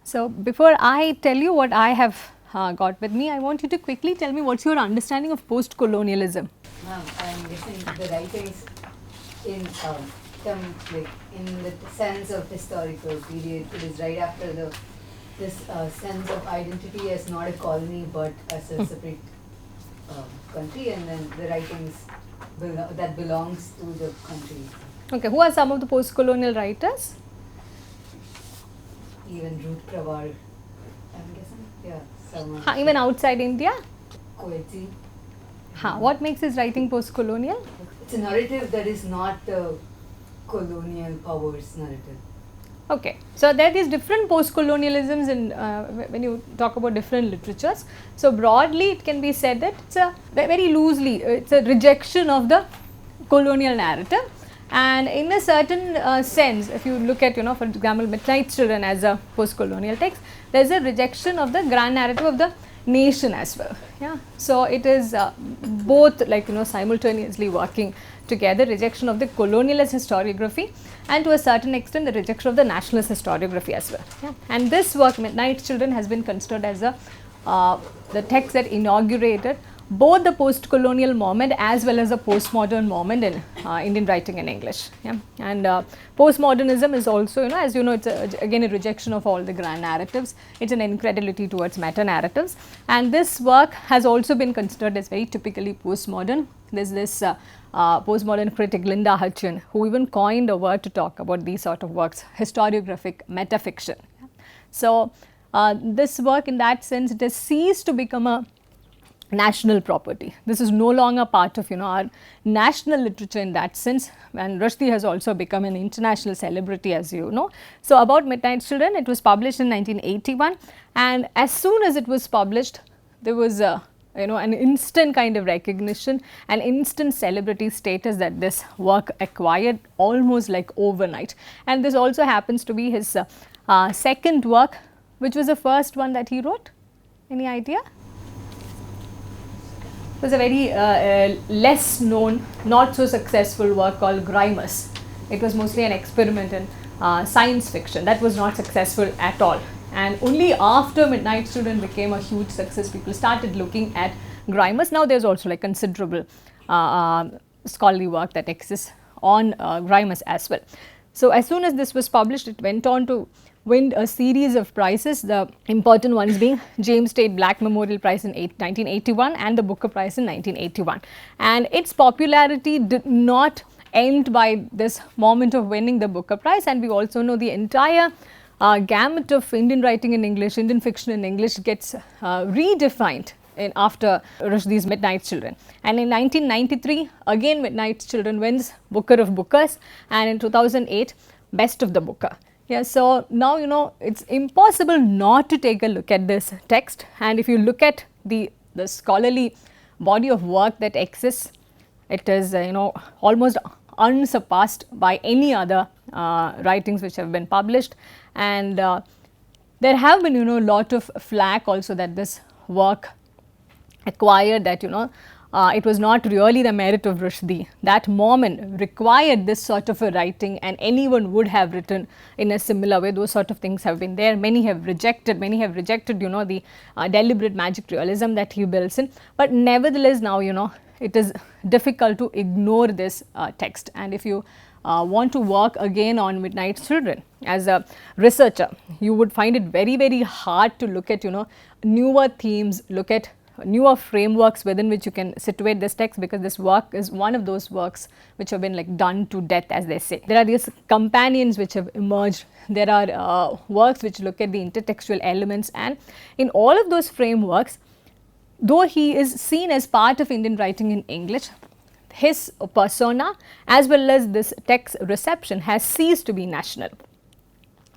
So, before I tell you what I have got with me, I want you to quickly tell me what's your understanding of post-colonialism. Ma'am, I am guessing the writings in like in the sense of historical period. It is right after this sense of identity as not a colony but as a separate country, and then the writings that belongs to the country. Okay, who are some of the post-colonial writers? Even Ruth Prawar, I'm guessing. Yeah, Salman. Even outside India? Coetzee. What makes his writing post-colonial? It's a narrative that is not the colonial powers narrative. Okay, so there are these different post-colonialisms in when you talk about different literatures. So broadly, it can be said that it's a very loosely, it's a rejection of the colonial narrative. And in a certain sense, if you look at, for example, Midnight Children as a post-colonial text, there is a rejection of the grand narrative of the nation as well. Yeah, so it is both simultaneously working together, rejection of the colonialist historiography and to a certain extent the rejection of the nationalist historiography as well. Yeah. And this work, Midnight Children, has been considered as the text that inaugurated both the post-colonial moment as well as the postmodern moment in Indian writing in English. Yeah. And postmodernism is also, as you know, it's again a rejection of all the grand narratives. It's an incredulity towards meta-narratives. And this work has also been considered as very typically postmodern. There's this postmodern critic Linda Hutchin, who even coined a word to talk about these sort of works, historiographic metafiction. So this work, in that sense, it has ceased to become a national property. This is no longer part of our national literature in that sense, and Rushdie has also become an international celebrity, as you know. So about Midnight Children, it was published in 1981, and as soon as it was published, there was an instant kind of recognition, an instant celebrity status that this work acquired almost like overnight. And this also happens to be his second work. Which was the first one that he wrote? Any idea? It was a very less known, not so successful work called Grimus. It was mostly an experiment in science fiction that was not successful at all. And only after Midnight Children became a huge success, people started looking at Grimus. Now there's also like considerable scholarly work that exists on Grimus as well. So as soon as this was published, it went on to win a series of prizes, the important ones being James Tate Black Memorial Prize in 1981 and the Booker Prize in 1981. And its popularity did not end by this moment of winning the Booker Prize, and we also know the entire gamut of Indian writing in English, Indian fiction in English gets redefined after Rushdie's Midnight Children. And in 1993, again Midnight Children wins Booker of Bookers, and in 2008, Best of the Booker. Yeah, so now it's impossible not to take a look at this text, and if you look at the scholarly body of work that exists, it is almost unsurpassed by any other writings which have been published. And there have been a lot of flack also that this work acquired, that it was not really the merit of Rushdie. That moment required this sort of a writing, and anyone would have written in a similar way. Those sort of things have been there. Many have rejected the deliberate magic realism that he builds in. But nevertheless, now it is difficult to ignore this text. And if you want to work again on Midnight Children as a researcher, you would find it very, very hard to look at newer themes, look at newer frameworks within which you can situate this text, because this work is one of those works which have been done to death, as they say. There are these companions which have emerged. There are works which look at the intertextual elements, and in all of those frameworks, though he is seen as part of Indian writing in English, his persona as well as this text reception has ceased to be national.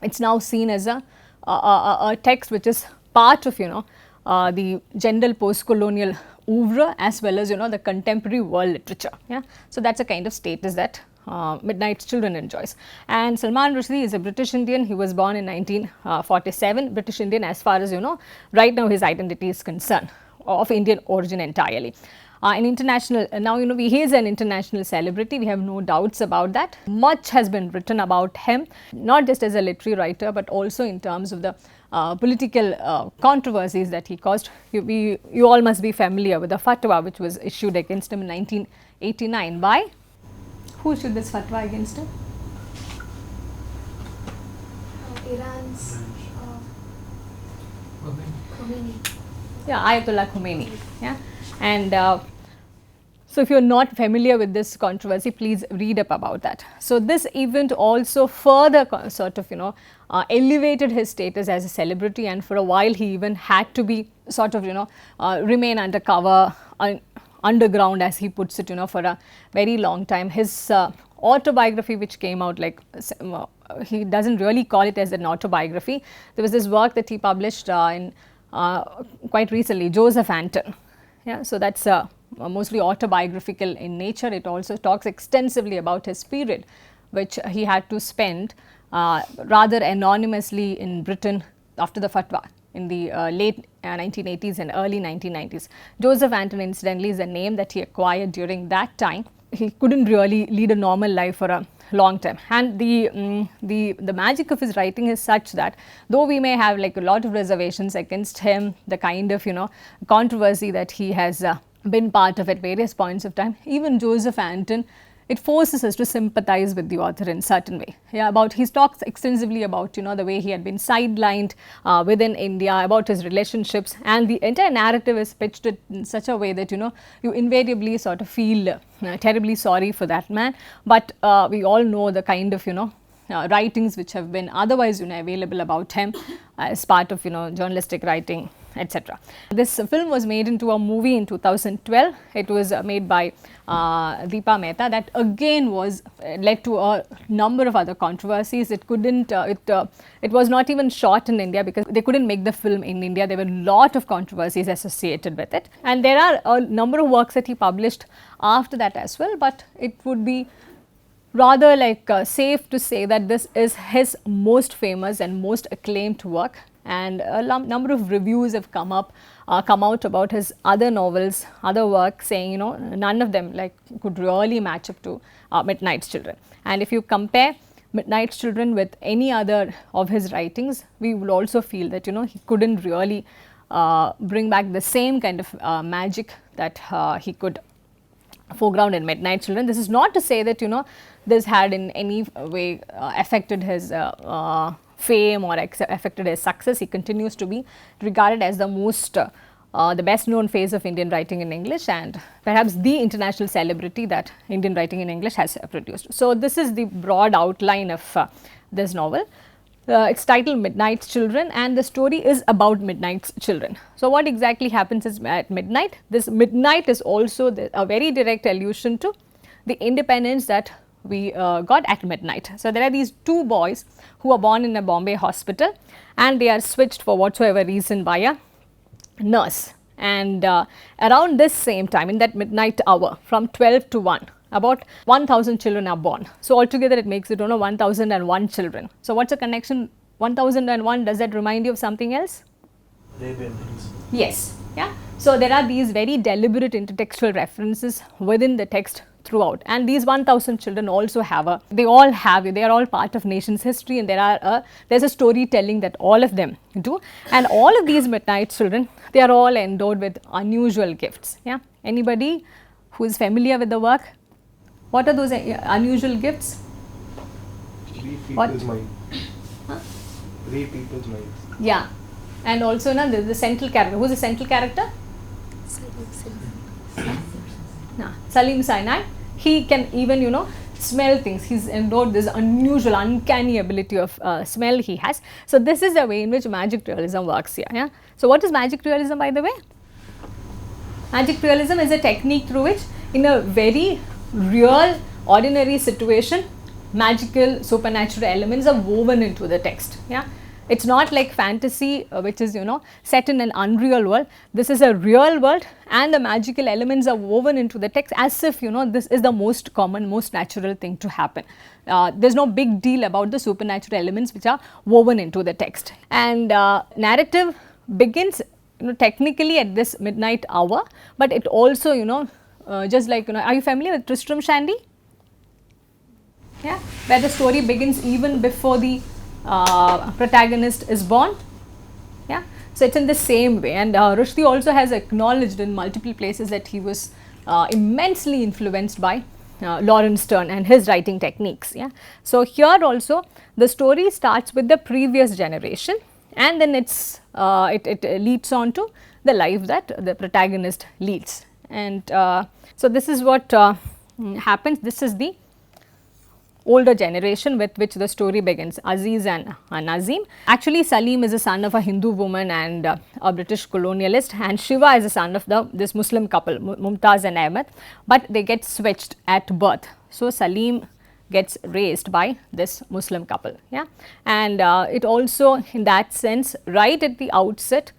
It's now seen as a text which is part of the general post-colonial oeuvre as well as the contemporary world literature. Yeah, so that's a kind of status that Midnight Children enjoys. And Salman Rushdie is a British Indian. He was born in 1947, British Indian as far as right now his identity is concerned, of Indian origin entirely. an international, now he is an international celebrity, we have no doubts about that. Much has been written about him, not just as a literary writer, but also in terms of the political controversies that he caused. You all must be familiar with the fatwa which was issued against him in 1989 by, who issued this fatwa against him? Iran's Khomeini. Yeah, Ayatollah Khomeini. Yeah, and so if you are not familiar with this controversy, please read up about that. So this event also further sort of elevated his status as a celebrity, and for a while he even had to be sort of remain undercover, underground, as he puts it, for a very long time. His autobiography, which came out, like, he doesn't really call it as an autobiography. There was this work that he published in quite recently, Joseph Anton. Yeah, so that's mostly autobiographical in nature. It also talks extensively about his period, which he had to spend rather anonymously in Britain after the fatwa in the late 1980s and early 1990s. Joseph Anton, incidentally, is a name that he acquired during that time. He couldn't really lead a normal life for a long time, and the magic of his writing is such that though we may have like a lot of reservations against him, the kind of controversy that he has been part of at various points of time, even Joseph Anton, it forces us to sympathize with the author in certain way. Yeah, he talks extensively about the way he had been sidelined within India, about his relationships, and the entire narrative is pitched in such a way that you invariably sort of feel terribly sorry for that man. But we all know the kind of writings which have been otherwise available about him as part of journalistic writing, etc. This film was made into a movie in 2012. It was made by Deepa Mehta. That again was led to a number of other controversies. It couldn't, it was not even shot in India because they couldn't make the film in India. There were a lot of controversies associated with it. And there are a number of works that he published after that as well, but it would be rather like safe to say that this is his most famous and most acclaimed work. And a number of reviews have come out about his other novels, other works, saying none of them could really match up to Midnight's Children. And if you compare Midnight's Children with any other of his writings, we will also feel that he couldn't really bring back the same kind of magic that he could foreground in Midnight's Children. This is not to say that this had in any way affected his fame or affected his success. He continues to be regarded as the most the best known face of Indian writing in English, and perhaps the international celebrity that Indian writing in English has produced. So this is the broad outline of this novel. It's titled Midnight's Children, and the story is about Midnight's children. So what exactly happens is at midnight, this midnight is also a very direct allusion to the independence that we got at midnight. So there are these two boys who are born in a Bombay hospital, and they are switched for whatsoever reason by a nurse. And around this same time, in that midnight hour, from 12 to 1, about 1000 children are born. So altogether it makes it 1001 children. So what's the connection? 1001, does that remind you of something else? Yes. Yeah. So there are these very deliberate intertextual references within the text throughout, and these 1000 children also have they are all part of nation's history, and there's a storytelling that all of them do. And all of these Midnight Children, they are all endowed with unusual gifts. Yeah, anybody who is familiar with the work? What are those unusual gifts? Read people's mind. Huh? Read people's minds. Yeah, and also the central character. Who's the central character? Salim Sinai. He can even smell things. He's endowed this unusual, uncanny ability of smell he has. So this is the way in which magic realism works here. Yeah. So what is magic realism, by the way? Magic realism is a technique through which, in a very real, ordinary situation, magical, supernatural elements are woven into the text. Yeah. It's not like fantasy, which is set in an unreal world. This is a real world, and the magical elements are woven into the text as if this is the most common, most natural thing to happen. There's no big deal about the supernatural elements which are woven into the text. And narrative begins technically at this midnight hour, but it also just like are you familiar with Tristram Shandy? Yeah, where the story begins even before the protagonist is born. Yeah, so it's in the same way, and Rushdie also has acknowledged in multiple places that he was immensely influenced by Lawrence Sterne and his writing techniques. Yeah, so here also the story starts with the previous generation, and then it leads on to the life that the protagonist leads, and so this is what happens. This is the older generation with which the story begins, Aziz and Nazim. Actually, Salim is a son of a Hindu woman and a British colonialist, and Shiva is a son of this Muslim couple, Mumtaz and Ahmed, but they get switched at birth. So, Salim gets raised by this Muslim couple, yeah, and it also in that sense right at the outset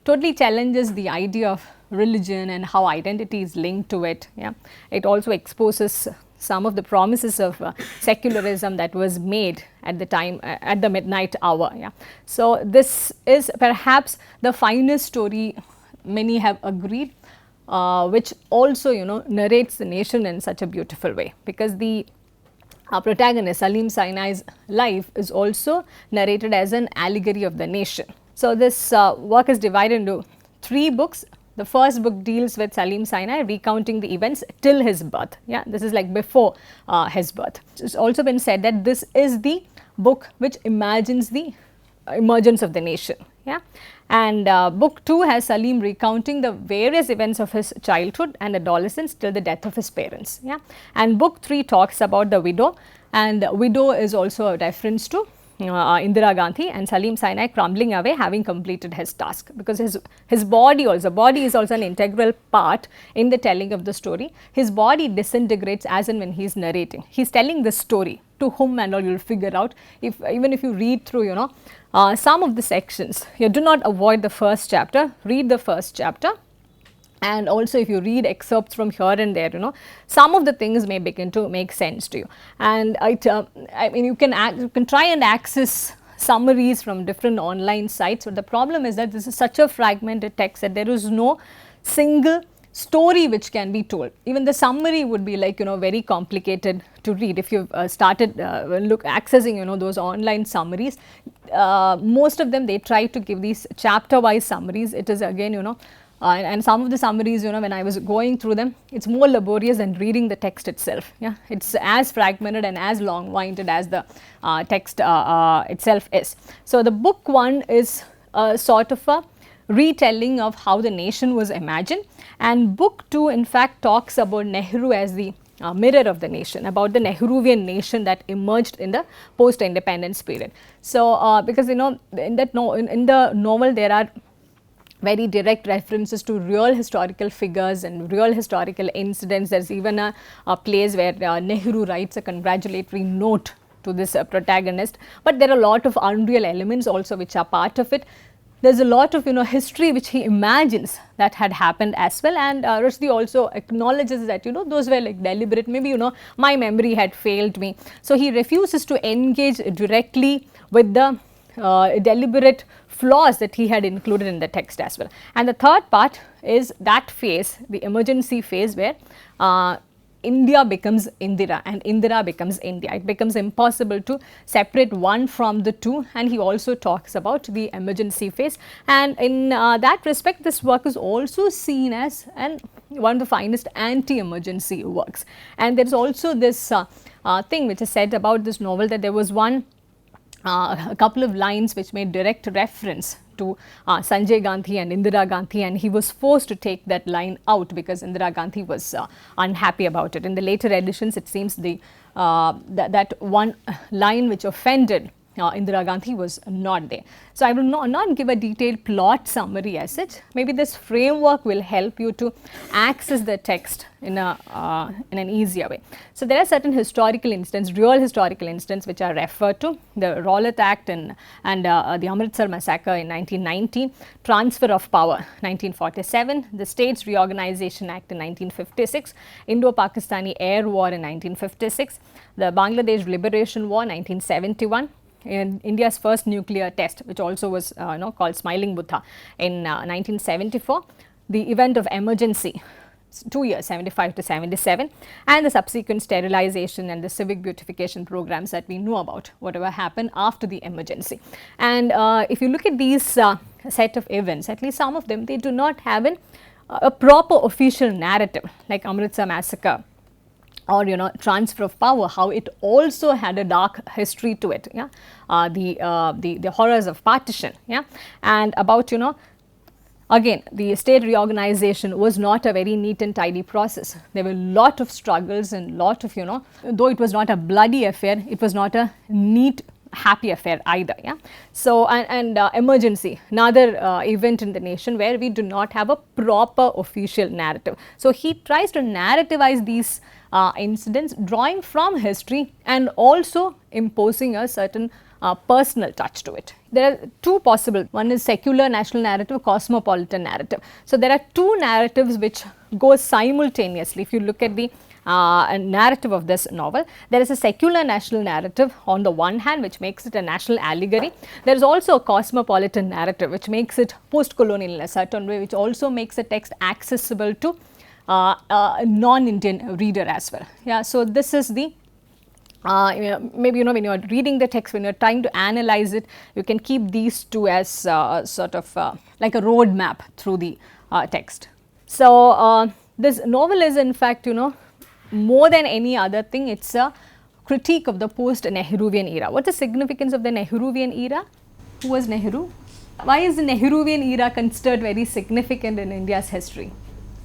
totally challenges the idea of religion and how identity is linked to it. Yeah, it also exposes some of the promises of secularism that was made at the time at the midnight hour. Yeah, so this is perhaps the finest story, many have agreed, which also narrates the nation in such a beautiful way, because the protagonist Salim Sinai's life is also narrated as an allegory of the nation. So this work is divided into 3 books. The first book deals with Salim Sinai recounting the events till his birth. Yeah, this is like before his birth. It's also been said that this is the book which imagines the emergence of the nation. Yeah, and book 2 has Salim recounting the various events of his childhood and adolescence till the death of his parents. Yeah, and book 3 talks about the widow, and widow is also a reference to Indira Gandhi and Salim Sinai crumbling away, having completed his task, because his body is also an integral part in the telling of the story. His body disintegrates as and when he is narrating. He is telling the story to whom and all, you will figure out even if you read through some of the sections. You do not avoid the first chapter, read the first chapter. And also if you read excerpts from here and there, some of the things may begin to make sense to you. And I mean you can try and access summaries from different online sites, but the problem is that this is such a fragmented text that there is no single story which can be told. Even the summary would be like very complicated to read. If you've started accessing those online summaries, most of them they try to give these chapter wise summaries. It is again and some of the summaries, when I was going through them, it's more laborious than reading the text itself. Yeah, it's as fragmented and as long-winded as the text itself is. So the book 1 is sort of a retelling of how the nation was imagined, and book 2 in fact talks about Nehru as the mirror of the nation, about the Nehruvian nation that emerged in the post-independence period. So because in the novel there are very direct references to real historical figures and real historical incidents. There is even a place where Nehru writes a congratulatory note to this protagonist, but there are a lot of unreal elements also which are part of it. There is a lot of history which he imagines that had happened as well, and Rushdie also acknowledges that those were like deliberate, maybe my memory had failed me. So he refuses to engage directly with the deliberate flaws that he had included in the text as well. And the third part is that phase, the emergency phase, where India becomes Indira and Indira becomes India. It becomes impossible to separate one from the two, and he also talks about the emergency phase. And in that respect, this work is also seen as one of the finest anti-emergency works. And there is also this thing which is said about this novel, that there was a couple of lines which made direct reference to Sanjay Gandhi and Indira Gandhi, and he was forced to take that line out because Indira Gandhi was unhappy about it. In the later editions, it seems that one line which offended Indira Gandhi was not there. So I will not give a detailed plot summary as such. Maybe this framework will help you to access the text in an easier way. So there are certain historical instances, real historical instances, which are referred to: the Rowlatt Act and the Amritsar massacre in 1919, transfer of power 1947, the States Reorganization Act in 1956, Indo-Pakistani Air War in 1956, the Bangladesh Liberation War 1971, in India's first nuclear test, which also was called Smiling Buddha in 1974, the event of emergency, 2 years 75 to 77, and the subsequent sterilization and the civic beautification programs that we know about, whatever happened after the emergency. And if you look at these set of events, at least some of them, they do not have a proper official narrative, like Amritsar massacre or transfer of power, how it also had a dark history to it, the horrors of partition, and about again, the state reorganization was not a very neat and tidy process. There were a lot of struggles and lot of, though it was not a bloody affair, it was not a neat, happy affair either. So, and emergency, another event in the nation where we do not have a proper official narrative. So, he tries to narrativize these incidents, drawing from history and also imposing a certain personal touch to it. There are two possible, one is secular national narrative, cosmopolitan narrative. So, there are two narratives which go simultaneously. If you look at the narrative of this novel, there is a secular national narrative on the one hand, which makes it a national allegory. There is also a cosmopolitan narrative which makes it post-colonial in a certain way, which also makes the text accessible to a non-Indian reader as well. So, this is the maybe when you are reading the text, when you are trying to analyze it, you can keep these two as sort of like a road map through the text. So, this novel is in fact more than any other thing, it is a critique of the post-Nehruvian era. What is the significance of the Nehruvian era? Who was Nehru? Why is the Nehruvian era considered very significant in India's history?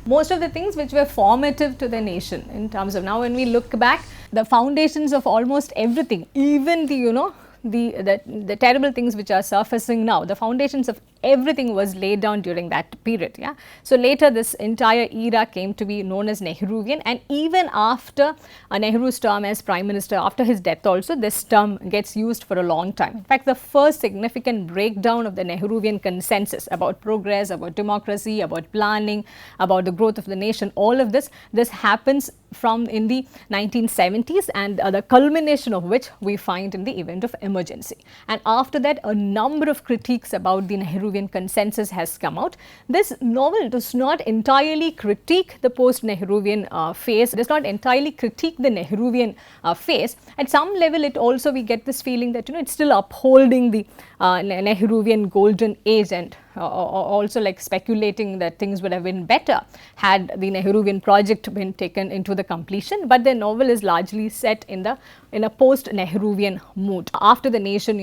Most of the things which were formative to the nation in terms of, now when we look back, the foundations of almost everything, even the terrible things which are surfacing now, the foundations of everything was laid down during that period. So, later this entire era came to be known as Nehruvian, and even after Nehru's term as Prime Minister, after his death also, this term gets used for a long time. In fact, the first significant breakdown of the Nehruvian consensus about progress, about democracy, about planning, about the growth of the nation, all of this happens from in the 1970s, and the culmination of which we find in the event of emergency. And after that, a number of critiques about the Nehruvian consensus has come out. This novel does not entirely critique the post-Nehruvian phase, does not entirely critique the Nehruvian phase. At some level, it also, we get this feeling that it's still upholding the Nehruvian golden age, and also like speculating that things would have been better had the Nehruvian project been taken into the completion. But the novel is largely set in a post-Nehruvian mood. After the nation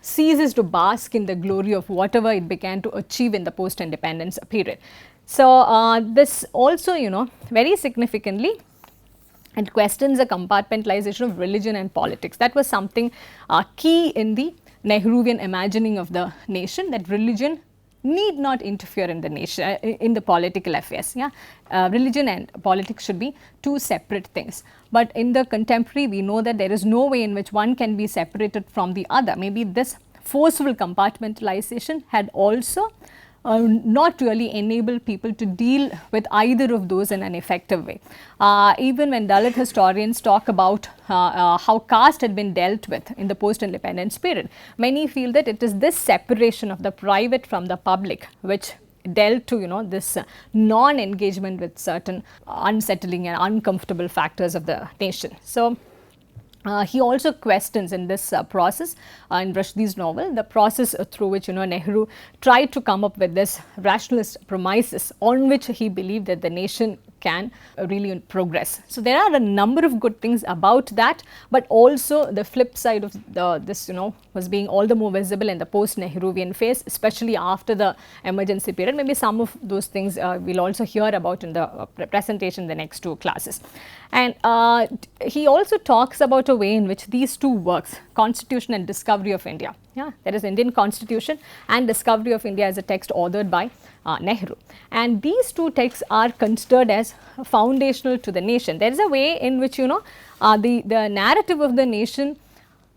ceases to bask in the glory of whatever it began to achieve in the post-independence period. So, this also very significantly, it questions the compartmentalization of religion and politics. That was something key in the Nehruvian imagining of the nation, that religion need not interfere in the nation, in the political affairs. Religion and politics should be two separate things. But in the contemporary, we know that there is no way in which one can be separated from the other. Maybe this forceful compartmentalization had also not really enable people to deal with either of those in an effective way. Even when Dalit historians talk about how caste had been dealt with in the post-independence period, many feel that it is this separation of the private from the public which dealt to this non-engagement with certain unsettling and uncomfortable factors of the nation. So, he also questions in this process in Rushdie's novel, the process through which Nehru tried to come up with this rationalist premises on which he believed that the nation can really progress. So, there are a number of good things about that, but also the flip side of this was being all the more visible in the post-Nehruvian phase, especially after the emergency period. Maybe some of those things we will also hear about in the presentation in the next two classes. And he also talks about a way in which these two works, Constitution and Discovery of India, there is Indian Constitution and Discovery of India as a text authored by Nehru, and these two texts are considered as foundational to the nation. There is a way in which the narrative of the nation,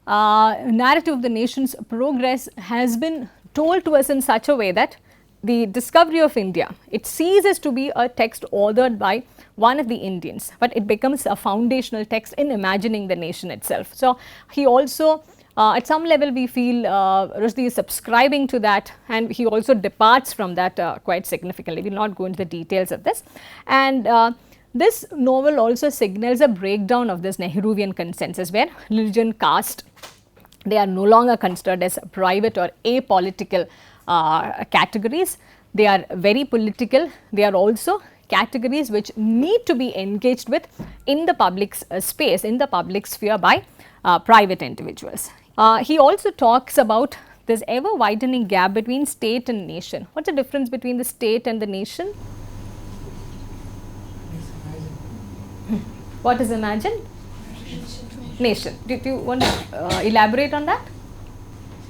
narrative of the nation's progress has been told to us in such a way that the Discovery of India, it ceases to be a text authored by one of the Indians, but it becomes a foundational text in imagining the nation itself. So, he also at some level we feel Rushdie is subscribing to that, and he also departs from that quite significantly. We will not go into the details of this. And this novel also signals a breakdown of this Nehruvian consensus, where religion, caste, they are no longer considered as private or apolitical categories. They are very political. They are also categories which need to be engaged with in the public space, in the public sphere by private individuals. He also talks about this ever widening gap between state and nation. What is the difference between the state and the nation? What is imagined? Nation. Do you want to elaborate on that?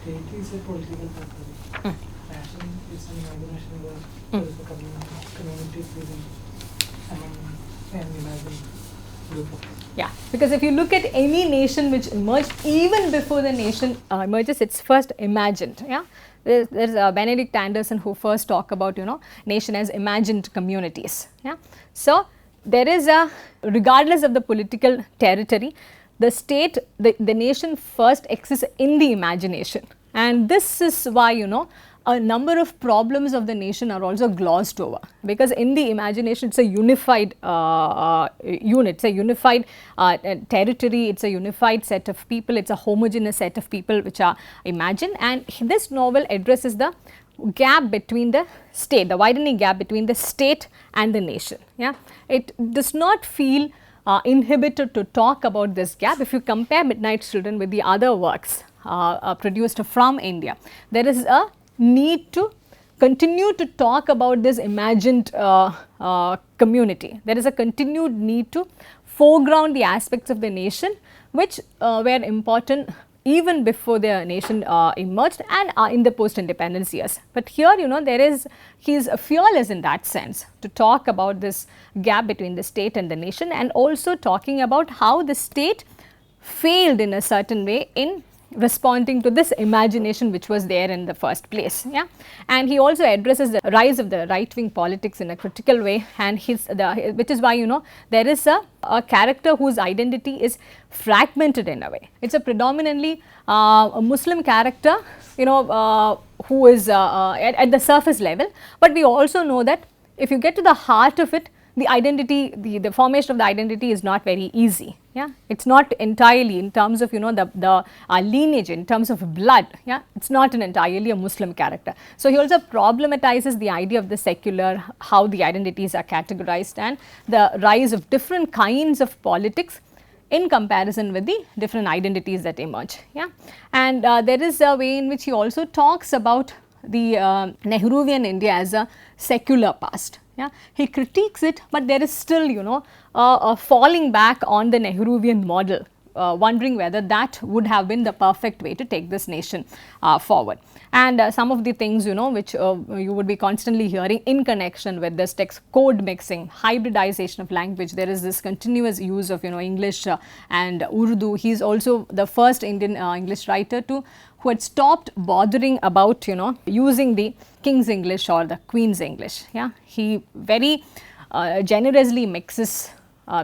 State is a political factor. Nation is an imagination where there is a community feeling among an imagined group. Yeah, because if you look at any nation which emerged, even before the nation emerges, it's first imagined. Yeah, there's Benedict Anderson who first talk about nation as imagined communities. Yeah, so there is a, regardless of the political territory, the state, the nation first exists in the imagination, and this is why a number of problems of the nation are also glossed over, because in the imagination it's a unified unit, it's a unified territory, it's a unified set of people, it's a homogeneous set of people which are imagined. And this novel addresses the gap between the state, the widening gap between the state and the nation. Yeah, it does not feel inhibited to talk about this gap. If you compare Midnight Children with the other works produced from India, there is a need to continue to talk about this imagined community. There is a continued need to foreground the aspects of the nation which were important even before the nation emerged and in the post-independence years. But here he is fearless in that sense to talk about this gap between the state and the nation, and also talking about how the state failed in a certain way in responding to this imagination which was there in the first place. Yeah, and he also addresses the rise of the right-wing politics in a critical way, and which is why there is a character whose identity is fragmented in a way. It's a predominantly a Muslim character, who is at the surface level, but we also know that if you get to the heart of it, the identity, the formation of the identity is not very easy. Yeah, it's not entirely in terms of the lineage, in terms of blood. Yeah, it's not entirely a Muslim character. So he also problematizes the idea of the secular, how the identities are categorized, and the rise of different kinds of politics in comparison with the different identities that emerge. Yeah, and there is a way in which he also talks about the Nehruvian India as a secular past. Yeah, he critiques it, but there is still a falling back on the Nehruvian model, wondering whether that would have been the perfect way to take this nation forward. And some of the things which you would be constantly hearing in connection with this text: code mixing, hybridization of language. There is this continuous use of English and Urdu. He is also the first Indian English writer who had stopped bothering about using the King's English or the Queen's English. Yeah, he very generously mixes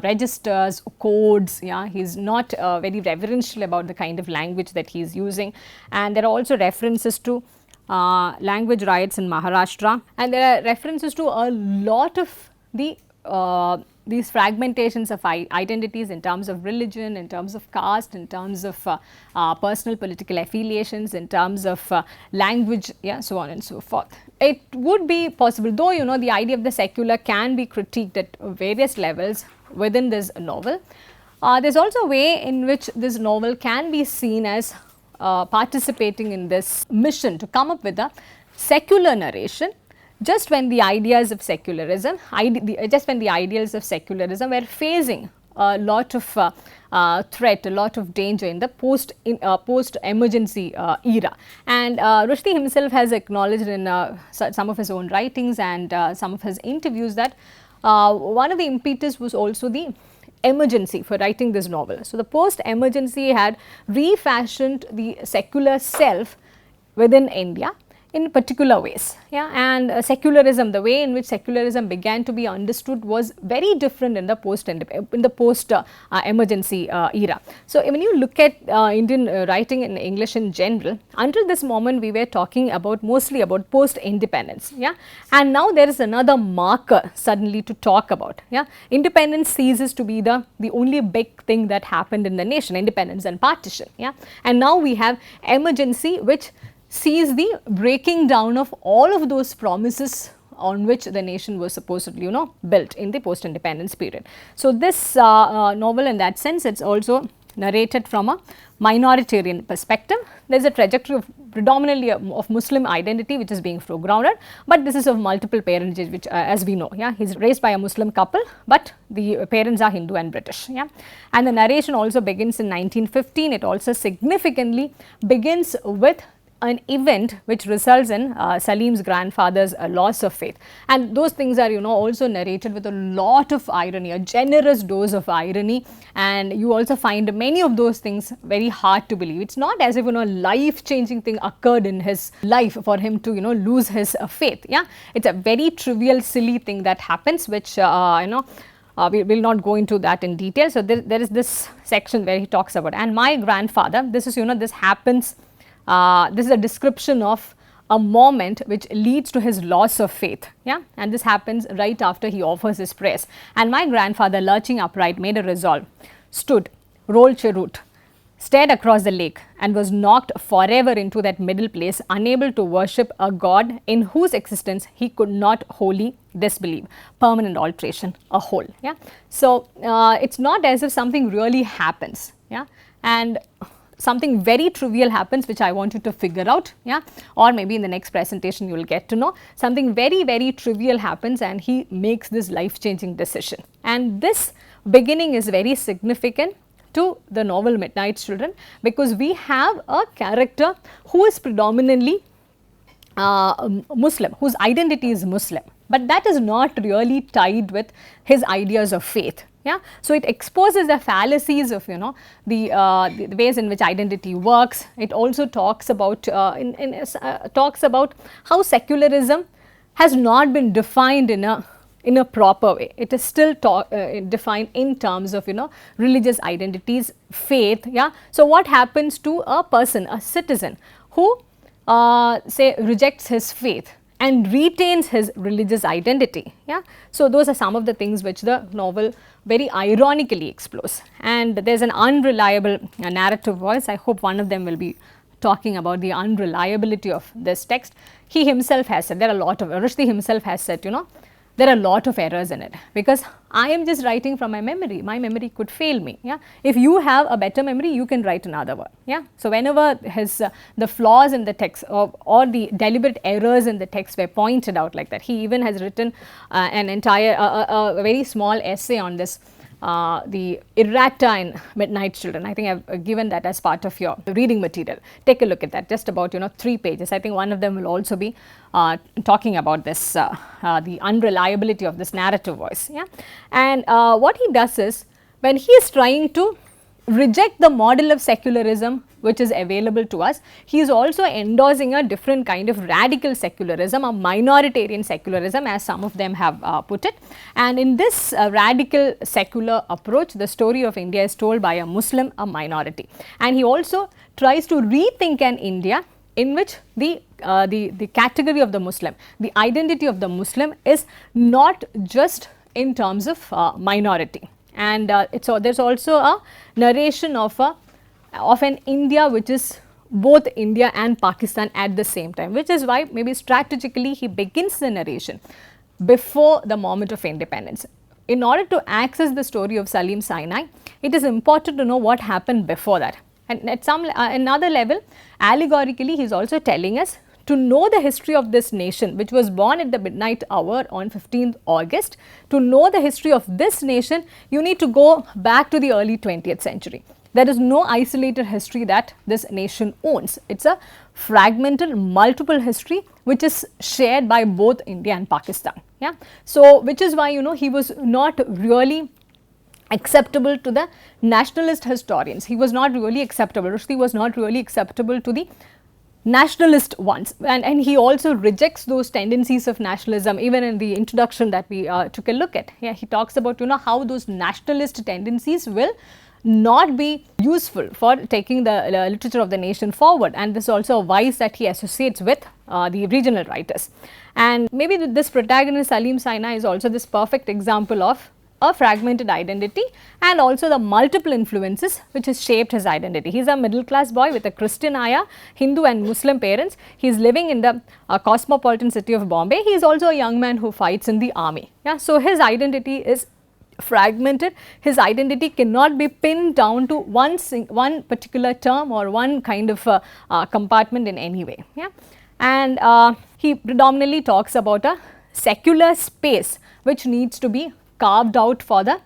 registers, codes. Yeah, he is not very reverential about the kind of language that he is using, and there are also references to language riots in Maharashtra, and there are references to a lot of the these fragmentations of identities in terms of religion, in terms of caste, in terms of personal political affiliations, in terms of language, yeah, so on and so forth. It would be possible, though the idea of the secular can be critiqued at various levels within this novel. There is also a way in which this novel can be seen as participating in this mission to come up with a secular narration, just when the ideas of secularism, just when the ideals of secularism were facing a lot of threat, a lot of danger in the post-emergency era. And Rushdie himself has acknowledged in some of his own writings and some of his interviews that one of the impetus was also the emergency for writing this novel. So the post-emergency had refashioned the secular self within India in particular ways, yeah, and secularism, the way in which secularism began to be understood was very different in the post emergency era. So, when you look at Indian writing in English in general, until this moment we were talking about mostly about post independence, yeah, and now there is another marker suddenly to talk about, yeah. Independence ceases to be the only big thing that happened in the nation, independence and partition, yeah, and now we have emergency, which sees the breaking down of all of those promises on which the nation was supposedly, built in the post-independence period. So, this novel in that sense, it is also narrated from a minoritarian perspective. There is a trajectory of predominantly of Muslim identity which is being foregrounded, but this is of multiple parentage, which as we know, yeah, he is raised by a Muslim couple, but the parents are Hindu and British, yeah. And the narration also begins in 1915. It also significantly begins with an event which results in Salim's grandfather's loss of faith, and those things are also narrated with a lot of irony, a generous dose of irony, and you also find many of those things very hard to believe. It is not as if a life changing thing occurred in his life for him to lose his faith, yeah. It is a very trivial silly thing that happens, which we will not go into that in detail. So, there is this section where he talks about, and my grandfather, this is this happens. This is a description of a moment which leads to his loss of faith, yeah, and this happens right after he offers his prayers. And my grandfather, lurching upright, made a resolve, stood, rolled cheroot, stared across the lake, and was knocked forever into that middle place, unable to worship a god in whose existence he could not wholly disbelieve. Permanent alteration, a whole, yeah. So, it is not as if something really happens, yeah, and something very trivial happens, which I want you to figure out, yeah, or maybe in the next presentation you will get to know. Something very trivial happens and he makes this life changing decision, and this beginning is very significant to the novel Midnight Children, because we have a character who is predominantly Muslim, whose identity is Muslim, but that is not really tied with his ideas of faith. Yeah. So, it exposes the fallacies of the ways in which identity works. It also talks about talks about how secularism has not been defined in a proper way. It is still defined in terms of religious identities, faith. Yeah. So, what happens to a person, a citizen who say rejects his faith and retains his religious identity, yeah. So, those are some of the things which the novel very ironically explores, and there is an unreliable narrative voice. I hope one of them will be talking about the unreliability of this text. He himself has said, there are a lot of, Rushdie himself has said, there are a lot of errors in it, because I am just writing from my memory could fail me, yeah. If you have a better memory, you can write another one, yeah. So, whenever the flaws in the text or the deliberate errors in the text were pointed out like that, he even has written an entire a very small essay on this, the errata in Midnight Children. I think I have given that as part of your reading material. Take a look at that, just about 3 pages. I think one of them will also be talking about this, the unreliability of this narrative voice, yeah. And what he does is, when he is trying to reject the model of secularism which is available to us, he is also endorsing a different kind of radical secularism, a minoritarian secularism, as some of them have put it. And in this radical secular approach, the story of India is told by a Muslim, a minority, and he also tries to rethink an India in which the category of the Muslim, the identity of the Muslim is not just in terms of minority. And there is also a narration of an India which is both India and Pakistan at the same time, which is why maybe strategically he begins the narration before the moment of independence. In order to access the story of Salim Sinai, it is important to know what happened before that. And at some another level, allegorically, he is also telling us to know the history of this nation, which was born at the midnight hour on 15th August. To know the history of this nation, you need to go back to the early 20th century. There is no isolated history that this nation owns. It is a fragmented, multiple history which is shared by both India and Pakistan. Yeah. So, which is why he was not really acceptable to the nationalist historians. He was not really acceptable. Rushdie was not really acceptable to the nationalist ones, and he also rejects those tendencies of nationalism. Even in the introduction that we took a look at, yeah, he talks about how those nationalist tendencies will not be useful for taking the literature of the nation forward, and this is also a vice that he associates with the regional writers. And maybe this protagonist Salim Sinai is also this perfect example of a fragmented identity and also the multiple influences which has shaped his identity. He is a middle class boy with a Christian ayah, Hindu and Muslim parents. He is living in the cosmopolitan city of Bombay. He is also a young man who fights in the army. Yeah? So, his identity is fragmented. His identity cannot be pinned down to one particular term or one kind of compartment in any way. Yeah? And he predominantly talks about a secular space which needs to be carved out for the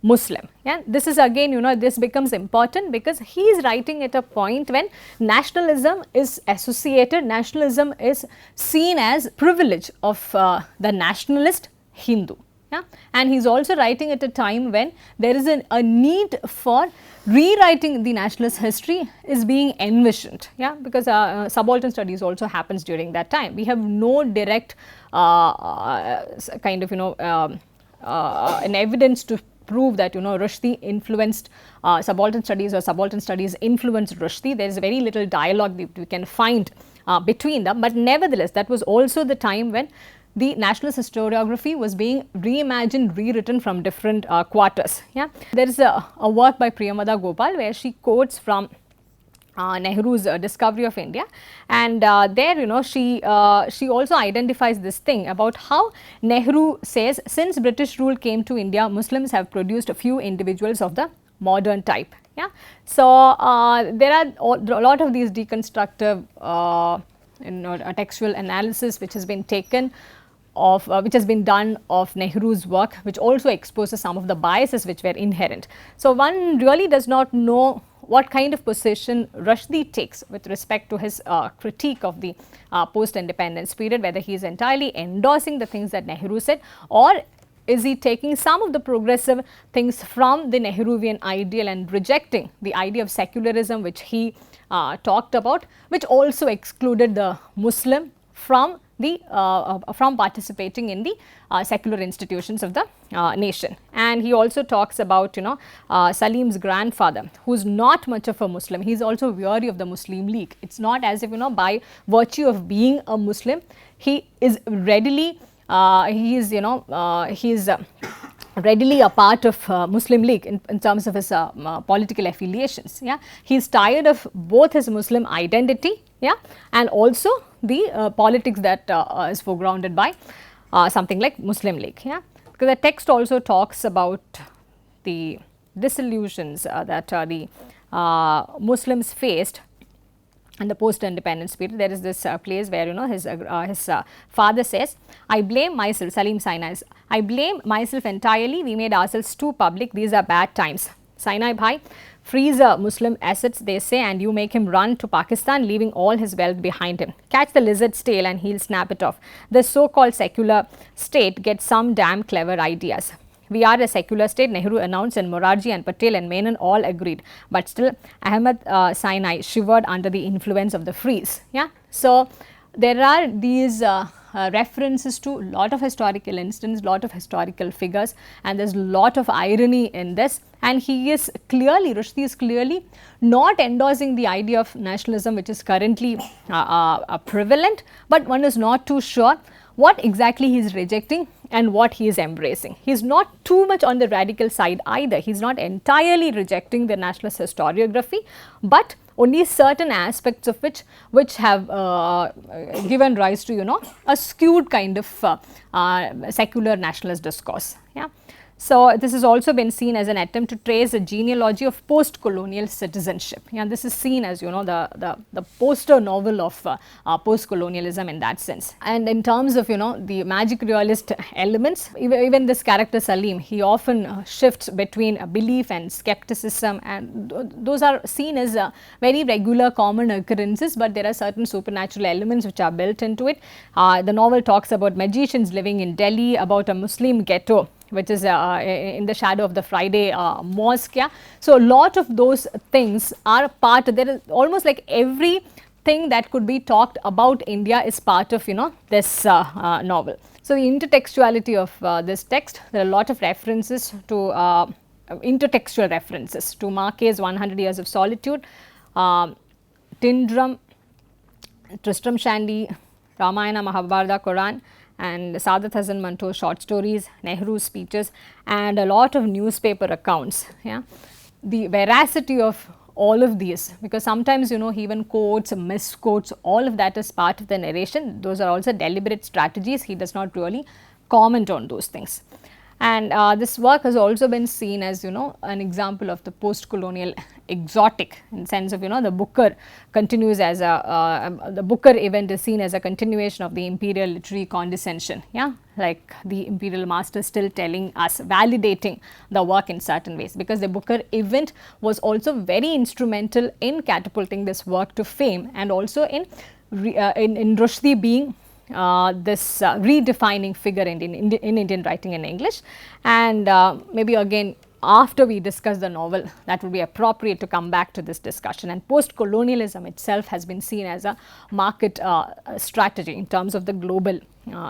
Muslim. Yeah? This is again, this becomes important because he is writing at a point when nationalism is associated, nationalism is seen as privilege of the nationalist Hindu. Yeah? And he is also writing at a time when there is a need for rewriting the nationalist history is being envisioned, yeah? Because subaltern studies also happens during that time. We have no direct kind of an evidence to prove that Rushdie influenced subaltern studies or subaltern studies influenced Rushdie. There is very little dialogue that we can find between them, but nevertheless that was also the time when the nationalist historiography was being reimagined, rewritten from different quarters. Yeah? There is a work by Priyamada Gopal where she quotes from Nehru's discovery of India, and there she also identifies this thing about how Nehru says, since British rule came to India, Muslims have produced a few individuals of the modern type. Yeah? So, there are a lot of these deconstructive textual analysis which has been taken of which has been done of Nehru's work, which also exposes some of the biases which were inherent. So, one really does not know what kind of position Rushdie takes with respect to his critique of the post-independence period, whether he is entirely endorsing the things that Nehru said, or is he taking some of the progressive things from the Nehruvian ideal and rejecting the idea of secularism which he talked about, which also excluded the Muslim from the from participating in the secular institutions of the nation. And he also talks about Salim's grandfather, who is not much of a Muslim. He is also weary of the Muslim League. It is not as if by virtue of being a Muslim he is readily readily a part of Muslim League in terms of his political affiliations. Yeah? He is tired of both his Muslim identity, yeah, and also the politics that is foregrounded by something like Muslim League. Yeah? Because the text also talks about the disillusions that the Muslims faced in the post-independence period. There is this place where his father says, I blame myself, Salim Sinai, I blame myself entirely, we made ourselves too public, these are bad times. Sinai bhai, freeze Muslim assets they say, and you make him run to Pakistan leaving all his wealth behind him. Catch the lizard's tail and he'll snap it off. The so-called secular state gets some damn clever ideas. We are a secular state, Nehru announced, and Morarji and Patel and Menon all agreed, but still Ahmed Sinai shivered under the influence of the freeze. Yeah? So, there are these references to lot of historical incidents, lot of historical figures, and there is lot of irony in this, and he is clearly, Rushdie is clearly not endorsing the idea of nationalism which is currently prevalent, but one is not too sure what exactly he is rejecting and what he is embracing. He is not too much on the radical side either. He is not entirely rejecting the nationalist historiography, but only certain aspects of which have given rise to a skewed kind of secular nationalist discourse. Yeah. So, this has also been seen as an attempt to trace a genealogy of post-colonial citizenship. Yeah, this is seen as the poster novel of post-colonialism in that sense. And in terms of the magic realist elements, even this character Salim, he often shifts between belief and skepticism, and those are seen as very regular common occurrences, but there are certain supernatural elements which are built into it. The novel talks about magicians living in Delhi, about a Muslim ghetto which is in the shadow of the Friday mosque. Yeah. So, a lot of those things are part, there is almost like every thing that could be talked about India is part of this novel. So, the intertextuality of this text, there are a lot of references to intertextual references to Marquet's 100 Years of Solitude, Tyndrum, Tristram Shandy, Ramayana, Mahabharata, Quran, and Saadat Hasan Manto's short stories, Nehru's speeches, and a lot of newspaper accounts. Yeah, the veracity of all of these, because sometimes he even quotes, misquotes, all of that is part of the narration. Those are also deliberate strategies. He does not really comment on those things. And this work has also been seen as an example of the post-colonial exotic, in the sense of the Booker continues as the Booker event is seen as a continuation of the imperial literary condescension, yeah, like the imperial master still telling us, validating the work in certain ways, because the Booker event was also very instrumental in catapulting this work to fame, and also in Rushdie being this redefining figure in Indian writing in English. And maybe again after we discuss the novel, that would be appropriate to come back to this discussion. And post-colonialism itself has been seen as a market strategy in terms of the global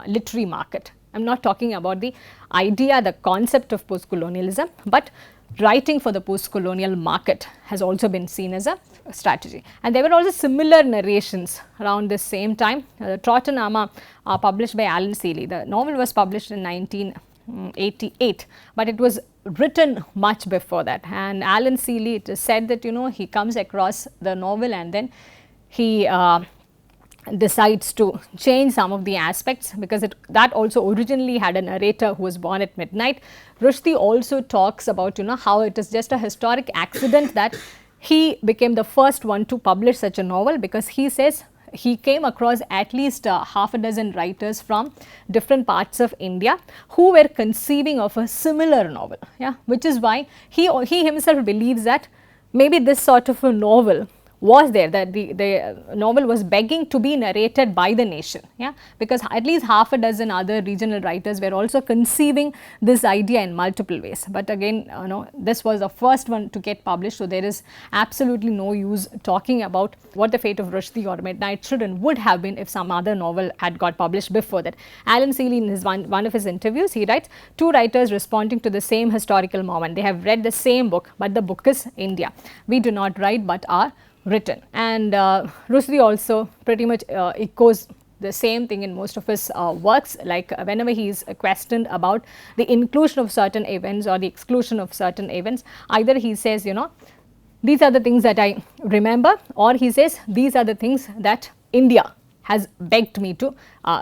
literary market. I am not talking about the idea, the concept of post-colonialism, but writing for the post-colonial market has also been seen as a strategy. And there were also similar narrations around the same time. The Trottenama published by Alan Seeley. The novel was published in 1988, but it was written much before that. And Alan Seeley, it is said that he comes across the novel and then he decides to change some of the aspects, because that also originally had a narrator who was born at midnight. Rushdie also talks about how it is just a historic accident that he became the first one to publish such a novel, because he says he came across at least half a dozen writers from different parts of India who were conceiving of a similar novel, yeah, which is why he himself believes that maybe this sort of a novel was there, that the novel was begging to be narrated by the nation, yeah, because at least half a dozen other regional writers were also conceiving this idea in multiple ways. But again, this was the first one to get published, so there is absolutely no use talking about what the fate of Rushdie or Midnight Children would have been if some other novel had got published before that. Alan Seeley, in his one of his interviews, he writes, two writers responding to the same historical moment. They have read the same book, but the book is India. We do not write but are written. And Rushdie also pretty much echoes the same thing in most of his works, like whenever he is questioned about the inclusion of certain events or the exclusion of certain events, either he says these are the things that I remember, or he says these are the things that India has begged me to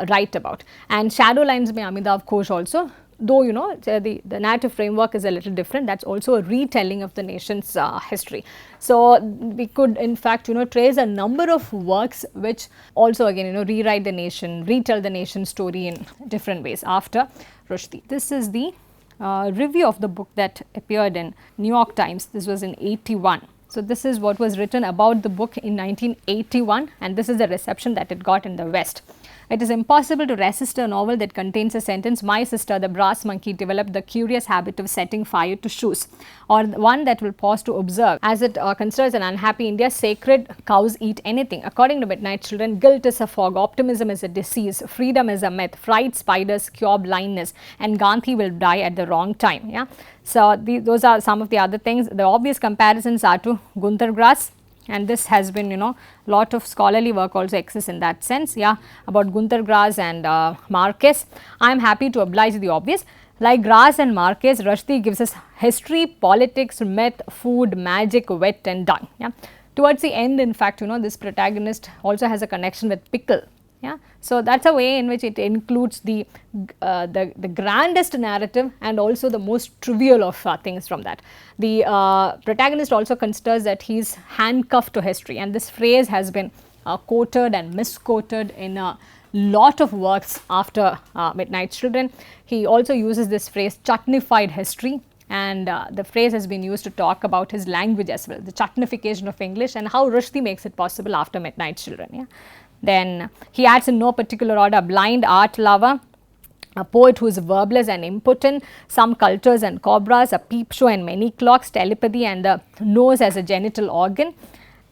write about. And Shadow Lines by Amitav Ghosh also, though the narrative framework is a little different, that is also a retelling of the nation's history. So, we could in fact trace a number of works which also again rewrite the nation, retell the nation's story in different ways after Rushdie. This is the review of the book that appeared in New York Times. This was in 81. So, this is what was written about the book in 1981, and this is the reception that it got in the West. It is impossible to resist a novel that contains a sentence, "My sister, the brass monkey, developed the curious habit of setting fire to shoes," or one that will pause to observe. As it considers an unhappy India, sacred cows eat anything. According to Midnight Children, guilt is a fog, optimism is a disease, freedom is a myth, fried spiders cure blindness, and Gandhi will die at the wrong time. Yeah. So, those are some of the other things. The obvious comparisons are to Gunther Grass. And this has been lot of scholarly work also exists in that sense, yeah, about Gunther Grass and Marquez. I am happy to oblige the obvious. Like Grass and Marquez, Rushdie gives us history, politics, myth, food, magic, wit and dung. Yeah. Towards the end, in fact, this protagonist also has a connection with pickle. Yeah. So, that is a way in which it includes the grandest narrative and also the most trivial of things from that. The protagonist also considers that he is handcuffed to history, and this phrase has been quoted and misquoted in a lot of works after Midnight Children. He also uses this phrase, chutnified history, and the phrase has been used to talk about his language as well, the chutnification of English, and how Rushdie makes it possible after Midnight Children. Yeah. Then he adds in no particular order, blind art lover, a poet who is verbless and impotent, some cultures and cobras, a peep show and many clocks, telepathy and the nose as a genital organ,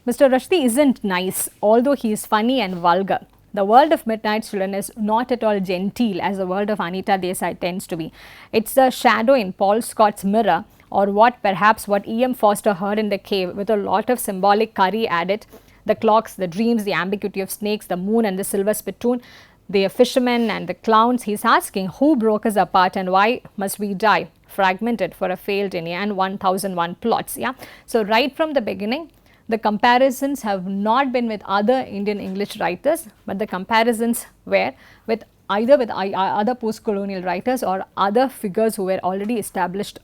Mr. Rushdie isn't nice, although he is funny and vulgar. The world of Midnight Children is not at all genteel as the world of Anita Desai tends to be. It's a shadow in Paul Scott's mirror, or perhaps what E.M. Foster heard in the cave, with a lot of symbolic curry added. The clocks, the dreams, the ambiguity of snakes, the moon and the silver spittoon, the fishermen and the clowns. He's asking, who broke us apart and why must we die? Fragmented for a failed India and 1001 plots. Yeah. So right from the beginning, the comparisons have not been with other Indian English writers, but the comparisons were with either with other post-colonial writers or other figures who were already established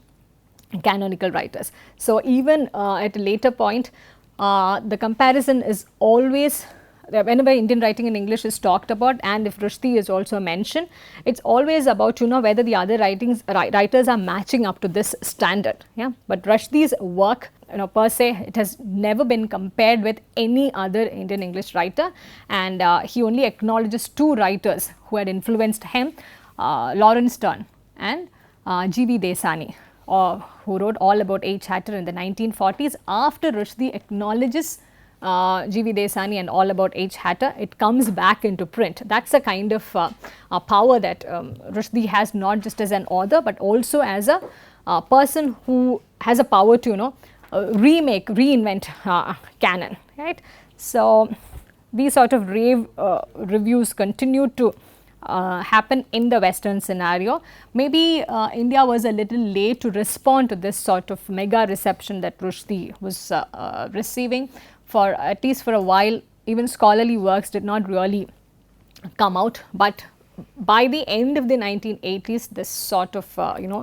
canonical writers. So even at a later point, the comparison is always, whenever Indian writing in English is talked about, and if Rushdie is also mentioned, it's always about whether the other writers are matching up to this standard. Yeah, but Rushdie's work, per se, it has never been compared with any other Indian English writer, and he only acknowledges two writers who had influenced him, Lawrence Sterne and G.V. Desani, who wrote All About H. Hatter in the 1940s. After Rushdie acknowledges G.V. Desani and All About H. Hatter, it comes back into print. That's a kind of power that Rushdie has, not just as an author, but also as a person who has a power to reinvent canon, right. So these sort of rave reviews continue to happen in the Western scenario. Maybe India was a little late to respond to this sort of mega reception that Rushdie was receiving. For at least for a while, even scholarly works did not really come out, but by the end of the 1980s, this sort of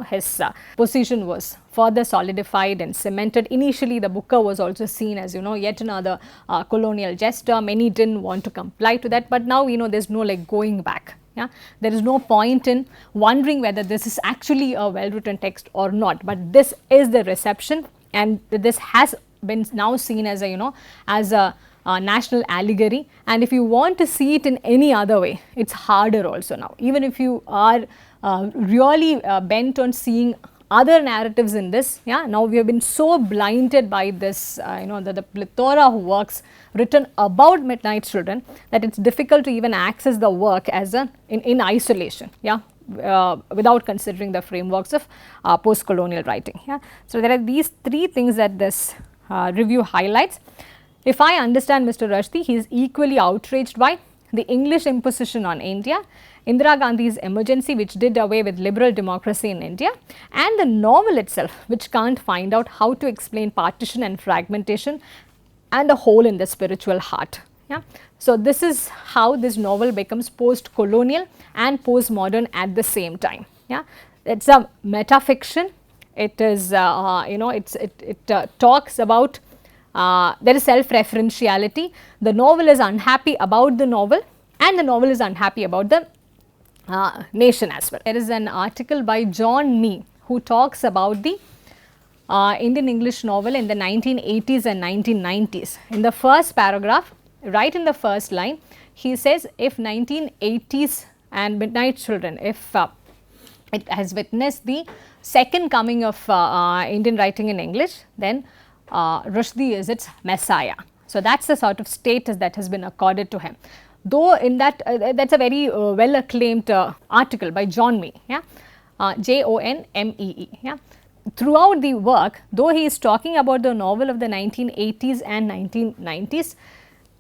his position was further solidified and cemented. Initially, the Booker was also seen as yet another colonial jester. Many didn't want to comply to that, but now there's no going back. Yeah, there is no point in wondering whether this is actually a well written text or not, but this is the reception, and this has been now seen as a national allegory. And if you want to see it in any other way, it's harder also now. Even if you are really bent on seeing other narratives in this, yeah, now we have been so blinded by this, the plethora of works written about Midnight Children, that it's difficult to even access the work as in isolation, yeah, without considering the frameworks of post-colonial writing. Yeah. So there are these three things that this review highlights. If I understand Mr. Rushdie, he is equally outraged by the English imposition on India, Indira Gandhi's emergency which did away with liberal democracy in India, and the novel itself which can't find out how to explain partition and fragmentation and a hole in the spiritual heart. Yeah. So this is how this novel becomes post-colonial and postmodern at the same time. Yeah. It's a metafiction. It is, it talks about, there is self-referentiality. The novel is unhappy about the novel, and the novel is unhappy about the nation as well. There is an article by John Nee who talks about the Indian English novel in the 1980s and 1990s. In the first paragraph, right in the first line, he says, if 1980s and Midnight Children, if it has witnessed the second coming of Indian writing in English, then Rushdie is its messiah. So that's the sort of status that has been accorded to him. Though in that, that's a very well acclaimed article by John Mee, yeah, Jonmee, yeah. Throughout the work, though he is talking about the novel of the 1980s and 1990s,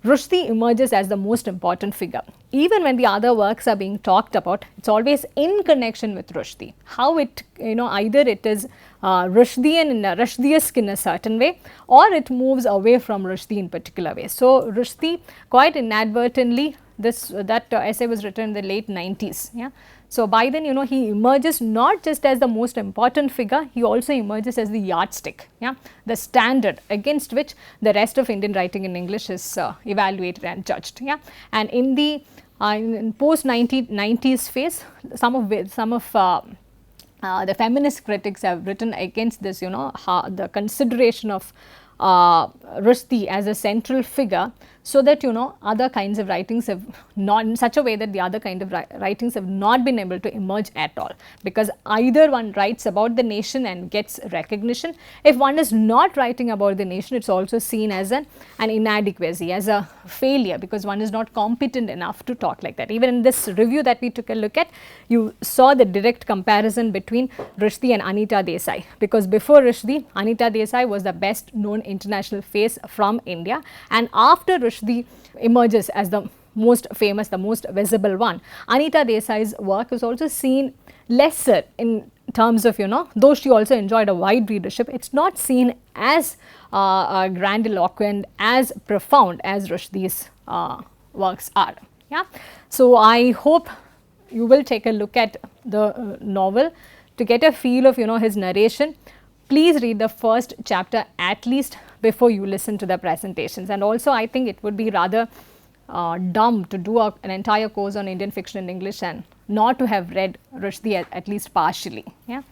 Rushdie emerges as the most important figure. Even when the other works are being talked about, it's always in connection with Rushdie. How it, either it is Rushdian in a Rushdie-esque in a certain way, or it moves away from Rushdie in particular way. So Rushdie, quite inadvertently, that essay was written in the late 90s. Yeah. So by then, he emerges not just as the most important figure, he also emerges as the yardstick, yeah, the standard against which the rest of Indian writing in English is evaluated and judged. Yeah. And in the post-1990s phase, some of the feminist critics have written against this, the consideration of Rushdie as a central figure, so that other kinds of writings have not, in such a way that the other kind of writings have not been able to emerge at all, because either one writes about the nation and gets recognition. If one is not writing about the nation, it is also seen as an inadequacy, as a failure, because one is not competent enough to talk like that. Even in this review that we took a look at, you saw the direct comparison between Rushdie and Anita Desai, because before Rushdie, Anita Desai was the best known international face from India, and after Rushdie emerges as the most famous, the most visible one, Anita Desai's work is also seen lesser in terms of, though she also enjoyed a wide readership, it is not seen as grandiloquent, as profound as Rushdie's works are. Yeah. So, I hope you will take a look at the novel to get a feel of his narration. Please read the first chapter at least before you listen to the presentations, and also I think it would be rather dumb to do an entire course on Indian fiction in English and not to have read Rushdie at least partially. Yeah.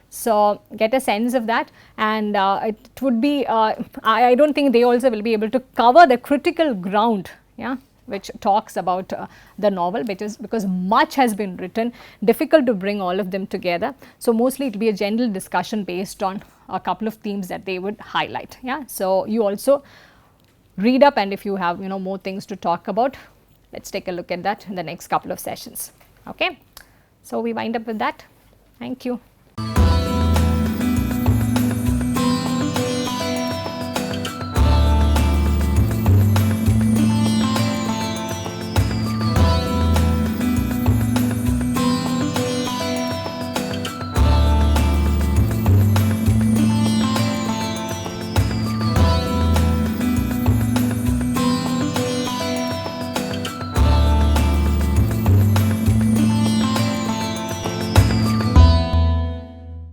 So, get a sense of that, and it would be, I do not think they also will be able to cover the critical ground, yeah, which talks about the novel, because much has been written, difficult to bring all of them together. So, mostly it will be a general discussion based on a couple of themes that they would highlight. Yeah. So, you also read up, and if you have more things to talk about, let us take a look at that in the next couple of sessions. Okay. So, we wind up with that. Thank you.